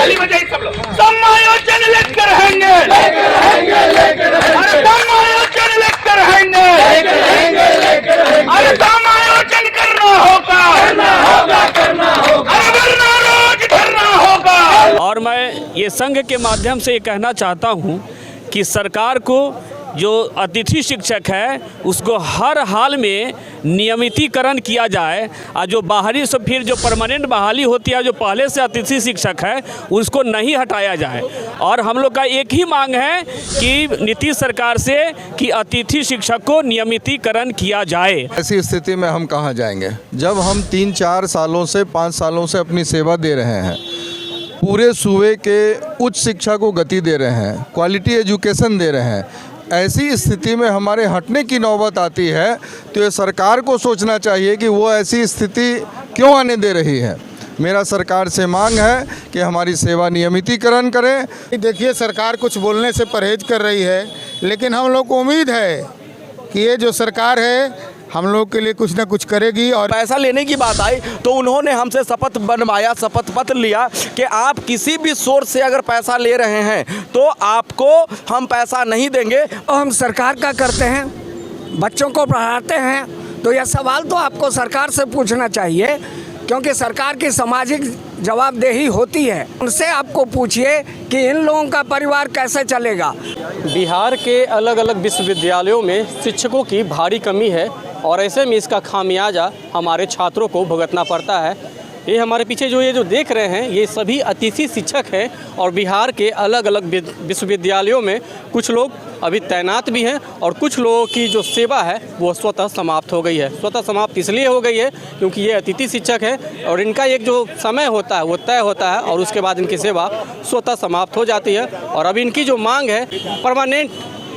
ताली बजाइए सब लोग। समायोजन लेकर रहेंगे, अरे समायोजन लेकर रहेंगे, अरे समायोजन करना होगा, अरे वरना रोज धरना होगा। और मैं ये संघ के माध्यम से ये कहना चाहता हूँ कि सरकार को जो अतिथि शिक्षक है उसको हर हाल में नियमितीकरण किया जाए, और जो बाहरी से फिर जो परमानेंट बहाली होती है जो पहले से अतिथि शिक्षक है उसको नहीं हटाया जाए। और हम लोग का एक ही मांग है कि नीतीश सरकार से कि अतिथि शिक्षक को नियमितीकरण किया जाए। ऐसी स्थिति में हम कहाँ जाएंगे जब हम 3-4 सालों से 5 सालों से अपनी सेवा दे रहे हैं, पूरे सूबे के उच्च शिक्षा को गति दे रहे हैं, क्वालिटी एजुकेशन दे रहे हैं। ऐसी स्थिति में हमारे हटने की नौबत आती है तो ये सरकार को सोचना चाहिए कि वो ऐसी स्थिति क्यों आने दे रही है। मेरा सरकार से मांग है कि हमारी सेवा नियमितीकरण करें। देखिए, सरकार कुछ बोलने से परहेज कर रही है, लेकिन हम लोग को उम्मीद है कि ये जो सरकार है हम लोग के लिए कुछ ना कुछ करेगी। और पैसा लेने की बात आई तो उन्होंने हमसे शपथ बनवाया, शपथ पत्र लिया कि आप किसी भी सोर्स से अगर पैसा ले रहे हैं तो आपको हम पैसा नहीं देंगे। हम सरकार का करते हैं, बच्चों को पढ़ाते हैं, तो यह सवाल तो आपको सरकार से पूछना चाहिए, क्योंकि सरकार की सामाजिक जवाबदेही होती है। उनसे आपको पूछिए कि इन लोगों का परिवार कैसे चलेगा। बिहार के अलग अलग विश्वविद्यालयों में शिक्षकों की भारी कमी है और ऐसे में इसका खामियाजा हमारे छात्रों को भुगतना पड़ता है। ये हमारे पीछे जो देख रहे हैं ये सभी अतिथि शिक्षक हैं और बिहार के अलग अलग विश्वविद्यालयों में कुछ लोग अभी तैनात भी हैं और कुछ लोगों की जो सेवा है वो स्वतः समाप्त हो गई है। स्वतः समाप्त इसलिए हो गई है क्योंकि ये अतिथि शिक्षक है और इनका एक जो समय होता है वो तय होता है और उसके बाद इनकी सेवा स्वतः समाप्त हो जाती है। और अभी इनकी जो मांग है परमानेंट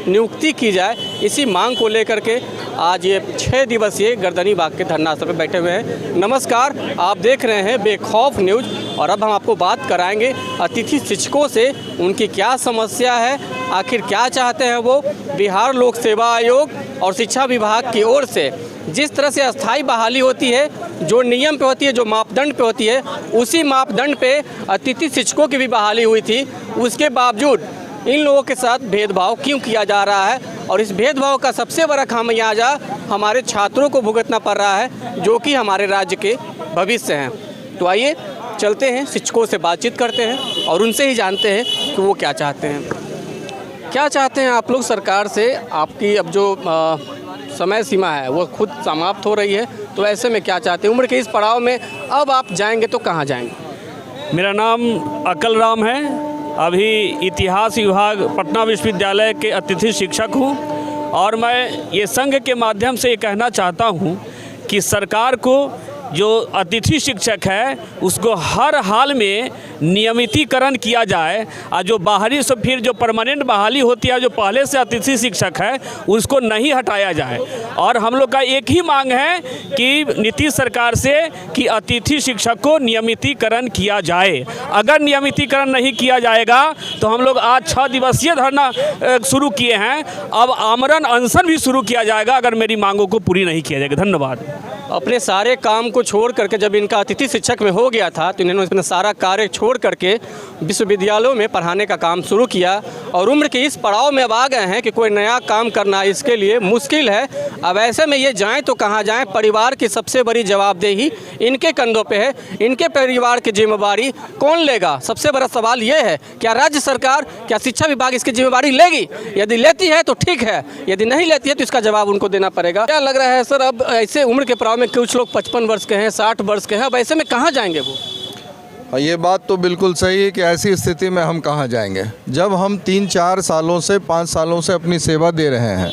नियुक्ति की जाए, इसी मांग को लेकर के आज ये 6 दिवसीय गर्दनी बाग के धरना स्थल पर बैठे हुए हैं। नमस्कार, आप देख रहे हैं बेखौफ न्यूज़ और अब हम आपको बात कराएंगे अतिथि शिक्षकों से। उनकी क्या समस्या है, आखिर क्या चाहते हैं वो। बिहार लोक सेवा आयोग और शिक्षा विभाग की ओर से जिस तरह से अस्थायी बहाली होती है, जो नियम पे होती है, जो मापदंड पे होती है, उसी मापदंड पे अतिथि शिक्षकों की भी बहाली हुई थी, उसके बावजूद इन लोगों के साथ भेदभाव क्यों किया जा रहा है। और इस भेदभाव का सबसे बड़ा खामियाजा हमारे छात्रों को भुगतना पड़ रहा है जो कि हमारे राज्य के भविष्य हैं। तो आइए चलते हैं, शिक्षकों से बातचीत करते हैं और उनसे ही जानते हैं कि वो क्या चाहते हैं। क्या चाहते हैं आप लोग सरकार से? आपकी अब जो समय सीमा है वो खुद समाप्त हो रही है, तो ऐसे में क्या चाहते हैं? उम्र के इस पड़ाव में अब आप जाएंगे तो कहाँ जाएंगे? मेरा नाम अकल राम है, अभी इतिहास विभाग पटना विश्वविद्यालय के अतिथि शिक्षक हूँ। और मैं ये संघ के माध्यम से ये कहना चाहता हूँ कि सरकार को जो अतिथि शिक्षक है उसको हर हाल में नियमितीकरण किया जाए, और जो बाहरी से फिर जो परमानेंट बहाली होती है जो पहले से अतिथि शिक्षक है उसको नहीं हटाया जाए। और हम लोग का एक ही मांग है कि नीतीश सरकार से कि अतिथि शिक्षक को नियमितीकरण किया जाए। अगर नियमितीकरण नहीं किया जाएगा तो हम लोग आज 6 दिवसीय धरना शुरू किए हैं, अब आमरण अनशन भी शुरू किया जाएगा अगर मेरी मांगों को पूरी नहीं किया जाएगा। धन्यवाद। अपने सारे काम को छोड़ करके जब इनका अतिथि शिक्षक में हो गया था तो इन्होंने अपना सारा कार्य छोड़ करके विश्वविद्यालयों में पढ़ाने का काम शुरू किया और उम्र के इस पड़ाव में अब आ गए हैं कि कोई नया काम करना इसके लिए मुश्किल है। अब ऐसे में ये जाएं तो कहाँ जाएं? परिवार की सबसे बड़ी जवाबदेही इनके कंधों पे है। इनके परिवार की जिम्मेवारी कौन लेगा? सबसे बड़ा सवाल ये है, क्या राज्य सरकार, क्या शिक्षा विभाग इसकी जिम्मेवारी लेगी? यदि लेती है तो ठीक है, यदि नहीं लेती है तो इसका जवाब उनको देना पड़ेगा। क्या लग रहा है सर, अब ऐसे उम्र के पड़ाव में कुछ लोग 55 वर्ष के हैं, 60 वर्ष के हैं, अब ऐसे में कहाँ जाएंगे वो? ये बात तो बिल्कुल सही है कि ऐसी स्थिति में हम कहाँ जाएंगे जब हम 3-4 सालों से 5 सालों से अपनी सेवा दे रहे हैं,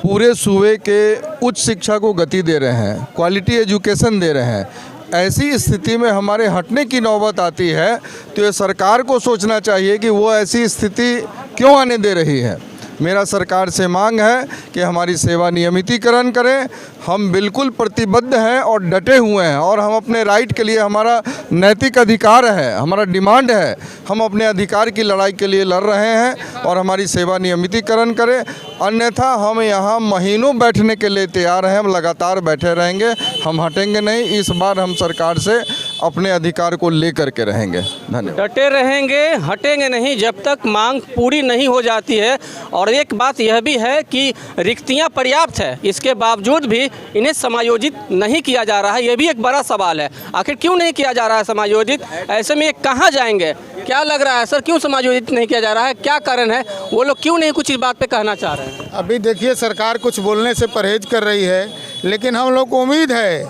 पूरे सूबे के उच्च शिक्षा को गति दे रहे हैं, क्वालिटी एजुकेशन दे रहे हैं। ऐसी स्थिति में हमारे हटने की नौबत आती है तो ये सरकार को सोचना चाहिए कि वो ऐसी स्थिति क्यों आने दे रही है। मेरा सरकार से मांग है कि हमारी सेवा नियमितीकरण करें। हम बिल्कुल प्रतिबद्ध हैं और डटे हुए हैं और हम अपने राइट के लिए, हमारा नैतिक अधिकार है, हमारा डिमांड है, हम अपने अधिकार की लड़ाई के लिए लड़ रहे हैं और हमारी सेवा नियमितीकरण करें। अन्यथा हम यहाँ महीनों बैठने के लिए तैयार हैं, हम लगातार बैठे रहेंगे, हम हटेंगे नहीं। इस बार हम सरकार से अपने अधिकार को लेकर के रहेंगे। धन्यवाद। डटे रहेंगे, हटेंगे नहीं जब तक मांग पूरी नहीं हो जाती है। और एक बात यह भी है कि रिक्तियां पर्याप्त है, इसके बावजूद भी इन्हें समायोजित नहीं किया जा रहा है। यह भी एक बड़ा सवाल है, आखिर क्यों नहीं किया जा रहा है समायोजित? ऐसे में ये कहाँ जाएंगे? क्या लग रहा है सर, क्यों समायोजित नहीं किया जा रहा है? क्या कारण है? वो लोग क्यों नहीं कुछ इस बात पे कहना चाह रहे हैं? अभी देखिए, सरकार कुछ बोलने से परहेज कर रही है, लेकिन हम लोग को उम्मीद है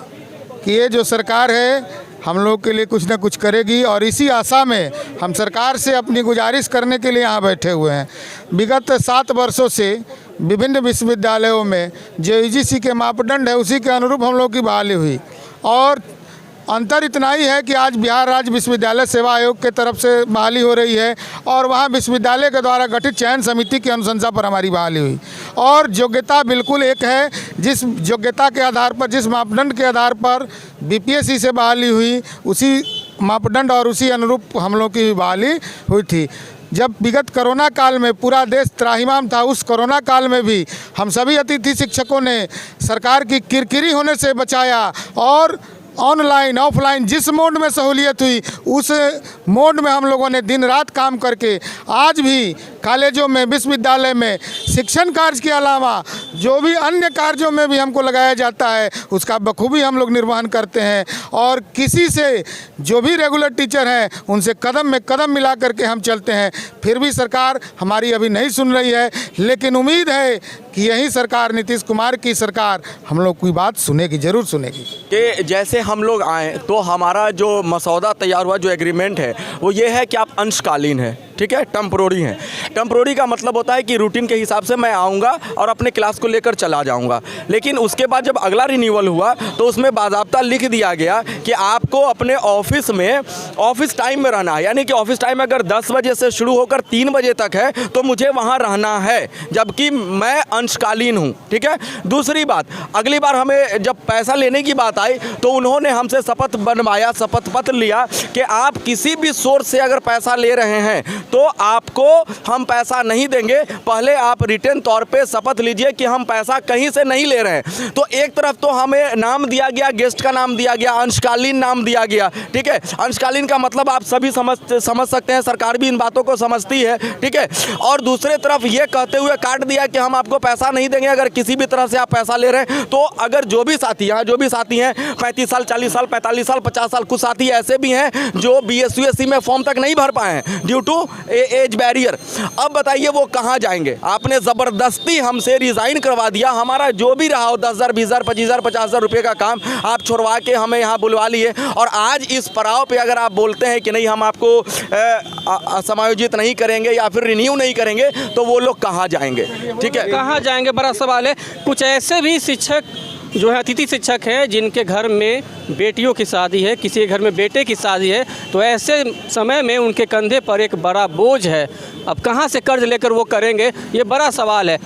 कि ये जो सरकार है हम लोग के लिए कुछ ना कुछ करेगी। और इसी आशा में हम सरकार से अपनी गुजारिश करने के लिए यहाँ बैठे हुए हैं। विगत 7 वर्षों से विभिन्न विश्वविद्यालयों में जो यूजीसी के मापदंड है उसी के अनुरूप हम लोग की बहाली हुई। और अंतर इतना ही है कि आज बिहार राज्य विश्वविद्यालय सेवा आयोग के तरफ से बहाली हो रही है और वहाँ विश्वविद्यालय के द्वारा गठित चयन समिति की अनुशंसा पर हमारी बहाली हुई। और योग्यता बिल्कुल एक है, जिस योग्यता के आधार पर, जिस मापदंड के आधार पर बीपीएससी से बहाली हुई, उसी मापदंड और उसी अनुरूप हम लोग की बहाली हुई थी। जब विगत कोरोना काल में पूरा देश त्राहिमाम था, उस कोरोना काल में भी हम सभी अतिथि शिक्षकों ने सरकार की किरकिरी होने से बचाया और ऑनलाइन ऑफलाइन जिस मोड में सहूलियत हुई उस मोड में हम लोगों ने दिन रात काम करके आज भी कॉलेजों में, विश्वविद्यालय में शिक्षण कार्य के अलावा जो भी अन्य कार्यों में भी हमको लगाया जाता है उसका बखूबी हम लोग निर्वहन करते हैं। और किसी से, जो भी रेगुलर टीचर हैं, उनसे कदम में कदम मिला करके हम चलते हैं। फिर भी सरकार हमारी अभी नहीं सुन रही है, लेकिन उम्मीद है कि यही सरकार, नीतीश कुमार की सरकार, हम लोग की बात सुनेगी, ज़रूर सुनेगी। कि जैसे हम लोग आए तो हमारा जो मसौदा तैयार हुआ, जो एग्रीमेंट है वो ये है कि आप अंशकालीन है, ठीक है, टेम्परोरी है। टेम्परोरी का मतलब होता है कि रूटीन के हिसाब से मैं आऊँगा और अपने क्लास को लेकर चला जाऊँगा। लेकिन उसके बाद जब अगला रिन्यूअल हुआ तो उसमें बाज़ाब्ता लिख दिया गया कि आपको अपने ऑफिस में ऑफिस टाइम में रहना है, यानी कि ऑफिस टाइम अगर 10 बजे से शुरू होकर 3 बजे तक है तो मुझे वहाँ रहना है, जबकि मैं अंशकालीन हूँ, ठीक है। दूसरी बात, अगली बार हमें जब पैसा लेने की बात आई तो उन्होंने हमसे शपथ बनवाया, शपथ पत्र लिया कि आप किसी भी सोर्स से अगर पैसा ले रहे हैं तो आपको हम पैसा नहीं देंगे, पहले आप रिटर्न तौर पे शपथ लीजिए कि हम पैसा कहीं से नहीं ले रहे हैं। तो एक तरफ तो हमें नाम दिया गया, गेस्ट का नाम दिया गया, अंशकालीन नाम दिया गया, ठीक है। अंशकालीन का मतलब आप सभी समझ सकते हैं, सरकार भी इन बातों को समझती है, ठीक है। और दूसरे तरफ ये कहते हुए काट दिया कि हम आपको पैसा नहीं देंगे अगर किसी भी तरह से आप पैसा ले रहे हैं। तो अगर जो भी साथी हैं 35 साल, 40 साल, 45 साल, 50 साल, कुछ साथी ऐसे भी हैं जो BSc में फॉर्म तक नहीं भर पाए हैं ड्यू टू एज बैरियर। अब बताइए वो कहाँ जाएंगे? आपने ज़बरदस्ती हमसे रिज़ाइन करवा दिया। हमारा जो भी रहा हो 10,000, 20,000, 25,000, 50,000 रुपये का काम आप छुड़वा के हमें यहाँ बुलवा लिए, और आज इस पड़ाव पे अगर आप बोलते हैं कि नहीं हम आपको समायोजित नहीं करेंगे या फिर रिन्यू नहीं करेंगे, तो वो लोग कहाँ जाएंगे? ठीक है, कहाँ जाएंगे, बड़ा सवाल है। कुछ ऐसे भी शिक्षक जो है, अतिथि शिक्षक हैं, जिनके घर में बेटियों की शादी है, किसी के घर में बेटे की शादी है, तो ऐसे समय में उनके कंधे पर एक बड़ा बोझ है। अब कहाँ से कर्ज लेकर वो करेंगे, ये बड़ा सवाल है।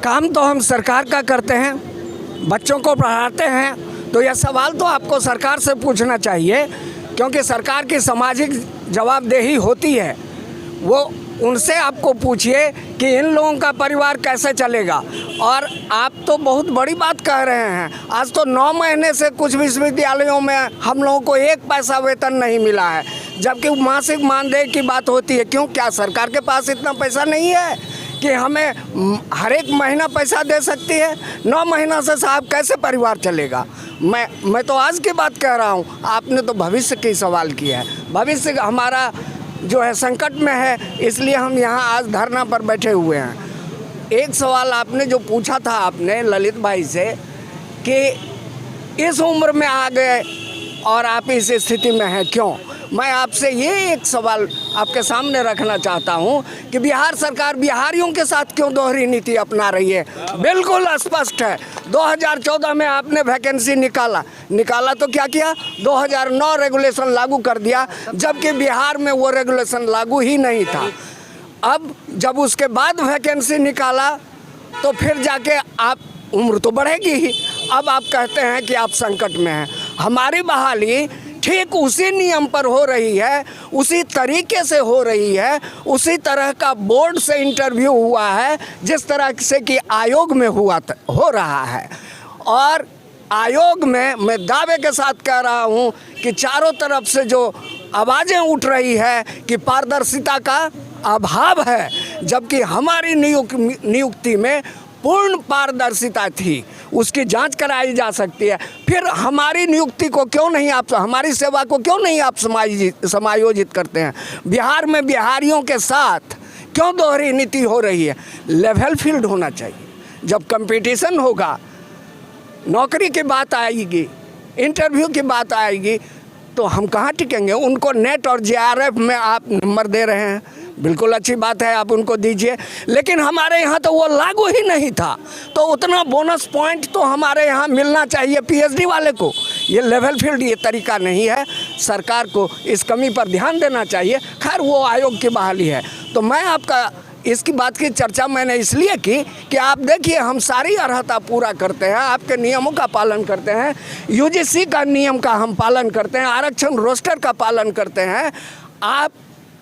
काम तो हम सरकार का करते हैं, बच्चों को पढ़ाते हैं, तो यह सवाल तो आपको सरकार से पूछना चाहिए, क्योंकि सरकार की सामाजिक जवाबदेही होती है। वो उनसे आपको पूछिए कि इन लोगों का परिवार कैसे चलेगा। और आप तो बहुत बड़ी बात कह रहे हैं, आज तो 9 महीने से कुछ विश्वविद्यालयों में हम लोगों को 1 पैसा वेतन नहीं मिला है, जबकि मासिक मानदेय की बात होती है। क्यों, क्या सरकार के पास इतना पैसा नहीं है कि हमें हर एक महीना पैसा दे सकती है? 9 महीना से साहब कैसे परिवार चलेगा? मैं तो आज की बात कह रहा हूँ, आपने तो भविष्य की सवाल किया है। भविष्य हमारा जो है संकट में है, इसलिए हम यहाँ आज धरना पर बैठे हुए हैं। एक सवाल आपने जो पूछा था आपने ललित भाई से कि इस उम्र में आ गए और आप इस स्थिति में हैं क्यों, मैं आपसे ये एक सवाल आपके सामने रखना चाहता हूँ कि बिहार सरकार बिहारियों के साथ क्यों दोहरी नीति अपना रही है? बिल्कुल स्पष्ट है। 2014 में आपने वैकेंसी निकाला तो क्या किया? 2009 रेगुलेशन लागू कर दिया, जबकि बिहार में वो रेगुलेशन लागू ही नहीं था। अब जब उसके बाद वैकेंसी निकाला तो फिर जाके आप उम्र तो बढ़ेगी ही, अब आप कहते हैं कि आप संकट में हैं। हमारी बहाली ठीक उसी नियम पर हो रही है, उसी तरीके से हो रही है, उसी तरह का बोर्ड से इंटरव्यू हुआ है जिस तरह से कि आयोग में हो रहा है। और आयोग में मैं दावे के साथ कह रहा हूं कि चारों तरफ से जो आवाज़ें उठ रही है कि पारदर्शिता का अभाव है, जबकि हमारी नियुक्ति में पूर्ण पारदर्शिता थी, उसकी जांच कराई जा सकती है। फिर हमारी नियुक्ति को क्यों नहीं आप, हमारी सेवा को क्यों नहीं आप समायोजित करते हैं? बिहार में बिहारियों के साथ क्यों दोहरी नीति हो रही है? लेवल फील्ड होना चाहिए। जब कंपटीशन होगा, नौकरी की बात आएगी, इंटरव्यू की बात आएगी, तो हम कहाँ टिकेंगे? उनको नेट और जेआरएफ में आप नंबर दे रहे हैं, बिल्कुल अच्छी बात है, आप उनको दीजिए, लेकिन हमारे यहाँ तो वो लागू ही नहीं था। तो उतना बोनस पॉइंट तो हमारे यहाँ मिलना चाहिए पीएचडी वाले को। ये लेवल फील्ड ये तरीका नहीं है, सरकार को इस कमी पर ध्यान देना चाहिए। खैर वो आयोग की बहाली है। तो मैं आपका इसकी बात की चर्चा मैंने इसलिए की कि आप देखिए हम सारी अर्हता पूरा करते हैं, आपके नियमों का पालन करते हैं, यूजीसी का नियम का हम पालन करते हैं, आरक्षण रोस्टर का पालन करते हैं। आप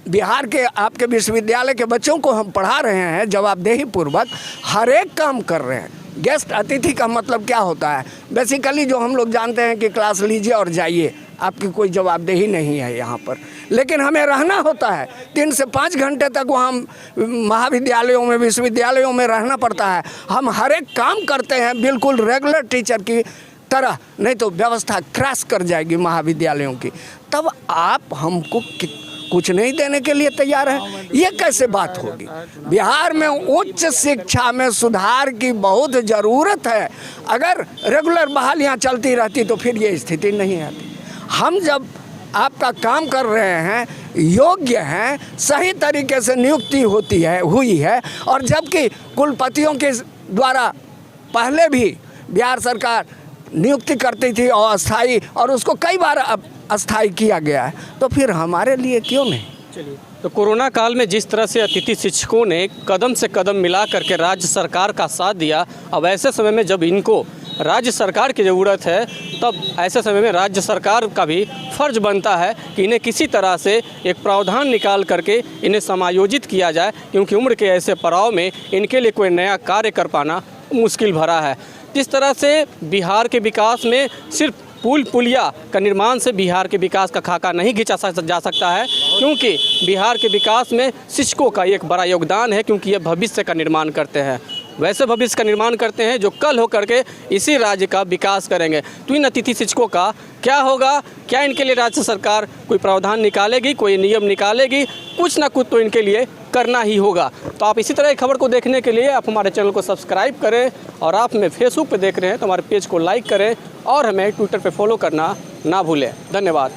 बिहार के आपके विश्वविद्यालय के बच्चों को हम पढ़ा रहे हैं जवाबदेही पूर्वक, हर एक काम कर रहे हैं। गेस्ट अतिथि का मतलब क्या होता है? बेसिकली जो हम लोग जानते हैं कि क्लास लीजिए और जाइए, आपकी कोई जवाबदेही नहीं है यहाँ पर, लेकिन हमें रहना होता है 3 से 5 घंटे तक वहाँ महाविद्यालयों में विश्वविद्यालयों में रहना पड़ता है। हम हर एक काम करते हैं बिल्कुल रेगुलर टीचर की तरह, नहीं तो व्यवस्था क्रैश कर जाएगी महाविद्यालयों की। तब आप हमको कुछ नहीं देने के लिए तैयार है, ये कैसे बात होगी? बिहार में उच्च शिक्षा में सुधार की बहुत ज़रूरत है। अगर रेगुलर बहालियाँ चलती रहती तो फिर ये स्थिति नहीं आती। हम जब आपका काम कर रहे हैं, योग्य हैं, सही तरीके से नियुक्ति हुई है, और जबकि कुलपतियों के द्वारा पहले भी बिहार सरकार नियुक्ति करती थी और अस्थाई, और उसको कई बार अब अस्थाई किया गया है, तो फिर हमारे लिए क्यों नहीं? चलिए, तो कोरोना काल में जिस तरह से अतिथि शिक्षकों ने कदम से कदम मिला करके राज्य सरकार का साथ दिया, अब ऐसे समय में जब इनको राज्य सरकार की ज़रूरत है, तब ऐसे समय में राज्य सरकार का भी फ़र्ज बनता है कि इन्हें किसी तरह से एक प्रावधान निकाल करके इन्हें समायोजित किया जाए, क्योंकि उम्र के ऐसे पड़ाव में इनके लिए कोई नया कार्य कर पाना मुश्किल भरा है। जिस तरह से बिहार के विकास में सिर्फ पुलिया का निर्माण से बिहार के विकास का खाका नहीं खींचा जा सकता है, क्योंकि बिहार के विकास में शिक्षकों का एक बड़ा योगदान है, क्योंकि ये भविष्य का निर्माण करते हैं। वैसे भविष्य का निर्माण करते हैं जो कल हो करके इसी राज्य का विकास करेंगे। तो इन अतिथि शिक्षकों का क्या होगा? क्या इनके लिए राज्य सरकार कोई प्रावधान निकालेगी, कोई नियम निकालेगी? कुछ ना कुछ तो इनके लिए करना ही होगा। तो आप इसी तरह की खबर को देखने के लिए आप हमारे चैनल को सब्सक्राइब करें, और आप हमें फेसबुक पे देख रहे हैं तो हमारे पेज को लाइक करें, और हमें ट्विटर पे फॉलो करना ना भूलें। धन्यवाद।